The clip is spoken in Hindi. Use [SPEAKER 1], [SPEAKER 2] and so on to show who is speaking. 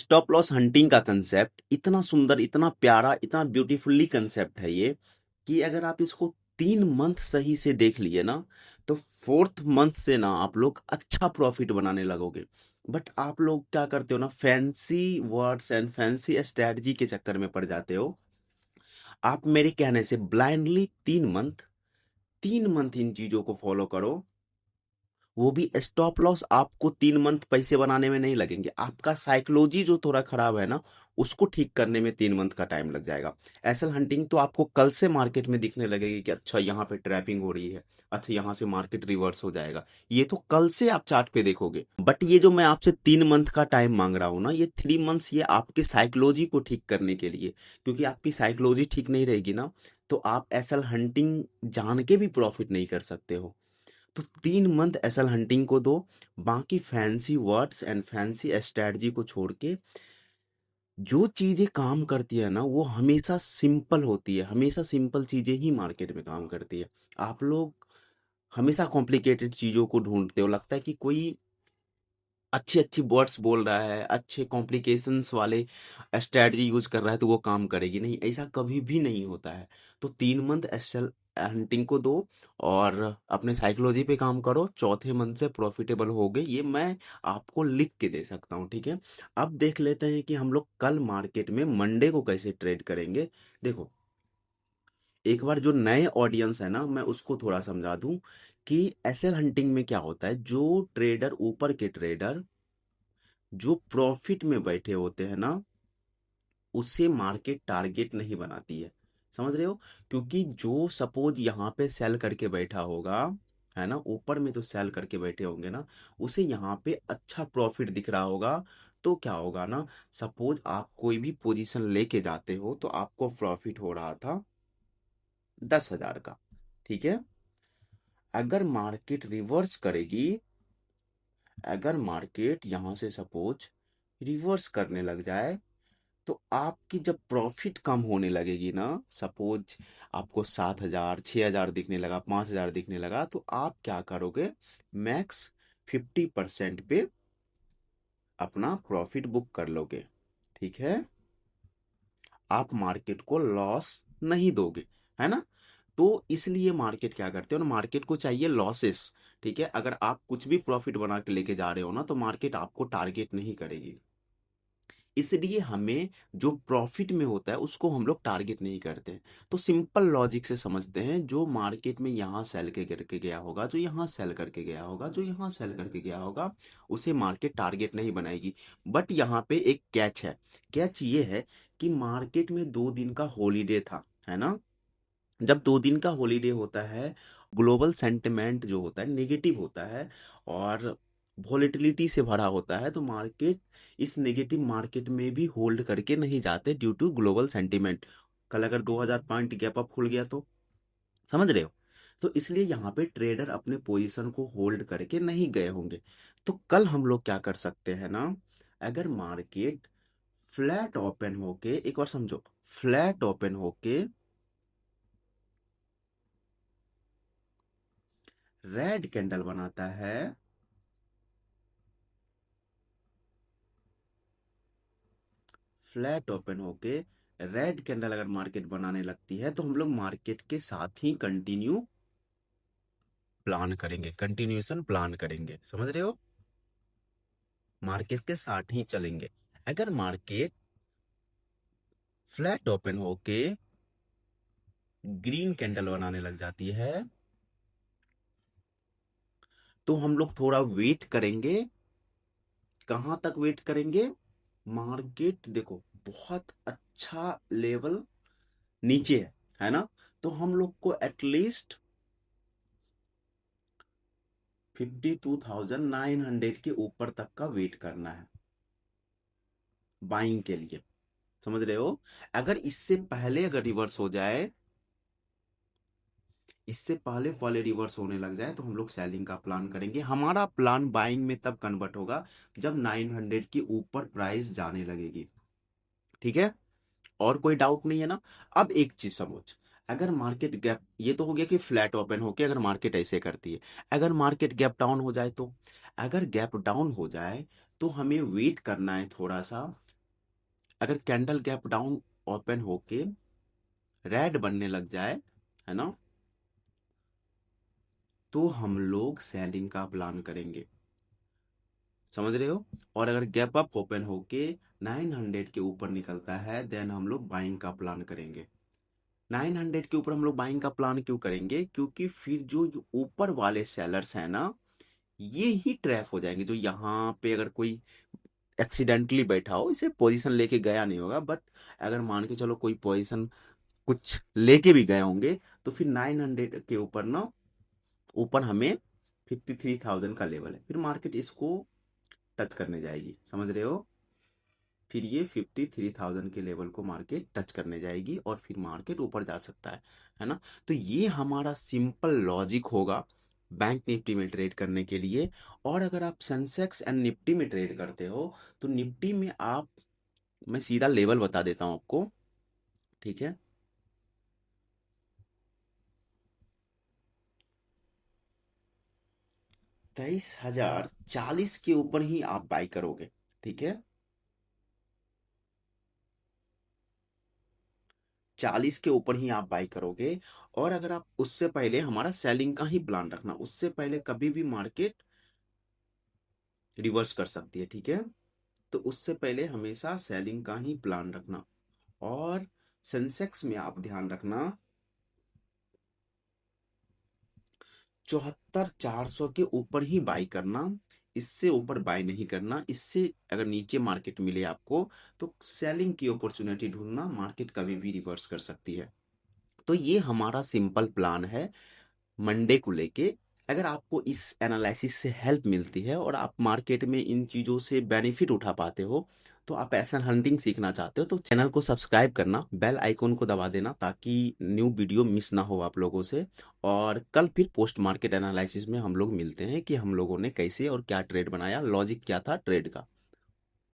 [SPEAKER 1] स्टॉप लॉस हंटिंग का कंसेप्ट इतना सुंदर, इतना प्यारा, इतना ब्यूटीफुल्ली कंसेप्ट है ये कि अगर आप इसको 3 मंथ सही से देख लिए ना, तो फोर्थ मंथ से ना आप लोग अच्छा प्रॉफिट बनाने लगोगे। बट आप लोग क्या करते हो ना, fancy words and fancy strategy के चक्कर में पड़ जाते हो। आप मेरे कहने से ब्लाइंडली 3 मंथ इन चीजों को फॉलो करो। वो भी स्टॉप लॉस आपको 3 मंथ पैसे बनाने में नहीं लगेंगे, आपका साइकोलॉजी जो थोड़ा खराब है ना, उसको ठीक करने में 3 मंथ का टाइम लग जाएगा। एसल हंटिंग तो आपको कल से मार्केट में दिखने लगेगी कि अच्छा यहाँ पे ट्रैपिंग हो रही है, अच्छा यहाँ से मार्केट रिवर्स हो जाएगा। ये तो कल से आप चार्ट पे देखोगे। बट ये जो मैं आपसे 3 मंथ का टाइम मांग रहा हूँ ना, ये 3 मंथ्स ये आपके साइकोलॉजी को ठीक करने के लिए, क्योंकि आपकी साइकोलॉजी ठीक नहीं रहेगी ना, तो आप एसल हंटिंग जान के भी प्रॉफिट नहीं कर सकते हो। तो 3 मंथ एसल हंटिंग को दो। बाकी fancy words and fancy strategy को छोड़ के जो चीजें काम करती है ना, वो हमेशा सिंपल होती है। हमेशा सिंपल चीजें ही मार्केट में काम करती है। आप लोग हमेशा कॉम्प्लिकेटेड चीजों को ढूंढते हो, लगता है कि कोई अच्छी अच्छी वर्ड्स बोल रहा है, अच्छे कॉम्प्लिकेशंस वाले स्ट्रेटजी यूज कर रहा है, तो वो काम करेगी नहीं, ऐसा कभी भी नहीं होता है। तो 3 मंथ एसल हंटिंग को दो और अपने साइकोलॉजी पे काम करो। चौथे मंथ से प्रॉफिटेबल हो गए, ये मैं आपको लिख के दे सकता हूँ, ठीक है। अब देख लेते हैं कि हम लोग कल मार्केट में मंडे को कैसे ट्रेड करेंगे। देखो, एक बार जो नए ऑडियंस है ना, मैं उसको थोड़ा समझा दूं कि एसएल हंटिंग में क्या होता है। जो ट्रेडर, ऊपर के ट्रेडर जो प्रॉफिट में बैठे होते हैं ना, उससे मार्केट टारगेट नहीं बनाती है। समझ रहे हो? क्योंकि जो सपोज यहाँ पे सेल करके बैठा होगा, है ना, ऊपर में तो सेल करके बैठे होंगे ना, उसे यहाँ पे अच्छा प्रॉफिट दिख रहा होगा। तो क्या होगा ना, सपोज आप कोई भी पोजीशन लेके जाते हो, तो आपको प्रॉफिट हो रहा था 10,000 का, ठीक है। अगर मार्केट रिवर्स करेगी, अगर मार्केट यहाँ से सपोज रिवर्स करने लग जाए, तो आपकी जब प्रॉफिट कम होने लगेगी ना, सपोज आपको 7,000, 6,000 दिखने लगा, 5,000 दिखने लगा, तो आप क्या करोगे, मैक्स 50% पे अपना प्रॉफिट बुक कर लोगे, ठीक है। आप मार्केट को लॉस नहीं दोगे, है ना। तो इसलिए मार्केट क्या करते हो ना, मार्केट को चाहिए लॉसेस, ठीक है। अगर आप कुछ भी प्रॉफिट बना के लेके जा रहे हो ना, तो मार्केट आपको टारगेट नहीं करेगी। इसलिए हमें जो प्रॉफिट में होता है उसको हम लोग टारगेट नहीं करते हैं। तो सिंपल लॉजिक से समझते हैं, जो मार्केट में यहाँ सेल के करके गया होगा, जो यहाँ सेल करके गया होगा, जो यहाँ सेल करके गया होगा, उसे मार्केट टारगेट नहीं बनाएगी। बट यहाँ पे एक कैच है। कैच ये है कि मार्केट में 2 दिन का हॉलीडे था, है ना। जब 2 दिन का हॉलीडे होता है, ग्लोबल सेंटिमेंट जो होता है नेगेटिव होता है और वॉलेटिलिटी से भरा होता है, तो मार्केट इस नेगेटिव मार्केट में भी होल्ड करके नहीं जाते ड्यू टू ग्लोबल सेंटिमेंट। कल अगर 2000 पॉइंट गैप अप खुल गया तो, समझ रहे हो। तो इसलिए यहाँ पे ट्रेडर अपने पोजीशन को होल्ड करके नहीं गए होंगे। तो कल हम लोग क्या कर सकते हैं ना, अगर मार्केट फ्लैट ओपन होके, एक बार समझो, फ्लैट ओपन होके रेड कैंडल बनाता है, फ्लैट ओपन होके रेड कैंडल अगर मार्केट बनाने लगती है, तो हम लोग मार्केट के साथ ही कंटिन्यू प्लान करेंगे, कंटिन्यूएशन प्लान करेंगे, समझ रहे हो। मार्केट के साथ ही चलेंगे। अगर मार्केट फ्लैट ओपन होके ग्रीन कैंडल बनाने लग जाती है, तो हम लोग थोड़ा वेट करेंगे। कहां तक वेट करेंगे, मार्केट देखो बहुत अच्छा लेवल नीचे है ना, तो हम लोग को एटलीस्ट 52,900 के ऊपर तक का वेट करना है बाइंग के लिए, समझ रहे हो। अगर इससे पहले अगर रिवर्स हो जाए, इससे पहले फॉले रिवर्स होने लग जाए, तो हम लोग सेलिंग का प्लान करेंगे। हमारा प्लान बाइंग में तब कन्वर्ट होगा जब 900 के ऊपर प्राइस जाने लगेगी, ठीक है। और कोई डाउट नहीं है ना। अब एक चीज समझ, अगर मार्केट गैप, ये तो हो गया कि फ्लैट ओपन होके अगर मार्केट ऐसे करती है, अगर मार्केट गैप डाउन हो जाए तो, अगर गैप डाउन हो जाए तो हमें वेट करना है थोड़ा सा अगर कैंडल गैप डाउन ओपन होके रेड बनने लग जाए, है ना, तो हम लोग सेलिंग का प्लान करेंगे, समझ रहे हो। और अगर गैप अप ओपन होके 900 के ऊपर निकलता है, देन हम लोग बाइंग का प्लान करेंगे। 900 के ऊपर हम लोग बाइंग का प्लान क्यों करेंगे, क्योंकि फिर जो ऊपर वाले सेलर्स हैं ना, ये ही ट्रैप हो जाएंगे। जो यहाँ पे अगर कोई एक्सीडेंटली बैठा हो, इसे पोजीशन लेके गया नहीं होगा, बट अगर मान के चलो कोई पोजीशन कुछ लेके भी गए होंगे, तो फिर 900 के ऊपर ना, ऊपर हमें 53,000 का लेवल है, फिर मार्केट इसको टच करने जाएगी, समझ रहे हो। फिर ये 53,000 के लेवल को मार्केट टच करने जाएगी और फिर मार्केट ऊपर जा सकता है ना। तो ये हमारा सिंपल लॉजिक होगा बैंक निफ्टी में ट्रेड करने के लिए। और अगर आप सेंसेक्स एंड निफ्टी में ट्रेड करते हो, तो निफ्टी में आप, मैं सीधा लेवल बता देता हूं आपको, ठीक है। 23,040 के ऊपर ही आप बाई करोगे, ठीक है। 40 के ऊपर ही आप बाई करोगे। और अगर आप उससे पहले, हमारा सेलिंग का ही प्लान रखना, उससे पहले कभी भी मार्केट रिवर्स कर सकती है, ठीक है। तो उससे पहले हमेशा सेलिंग का ही प्लान रखना। और सेंसेक्स में आप ध्यान रखना, 74,400 के ऊपर ही बाई करना, इससे ऊपर बाय नहीं करना। इससे अगर नीचे मार्केट मिले आपको, तो सेलिंग की अपॉर्चुनिटी ढूंढना, मार्केट कभी भी रिवर्स कर सकती है। तो ये हमारा सिंपल प्लान है मंडे को लेके। अगर आपको इस एनालिसिस से हेल्प मिलती है और आप मार्केट में इन चीज़ों से बेनिफिट उठा पाते हो, तो आप ऐसा हंटिंग सीखना चाहते हो, तो चैनल को सब्सक्राइब करना, बेल आइकन को दबा देना, ताकि न्यू वीडियो मिस ना हो आप लोगों से। और कल फिर पोस्ट मार्केट एनालिसिस में हम लोग मिलते हैं कि हम लोगों ने कैसे और क्या ट्रेड बनाया, लॉजिक क्या था ट्रेड का।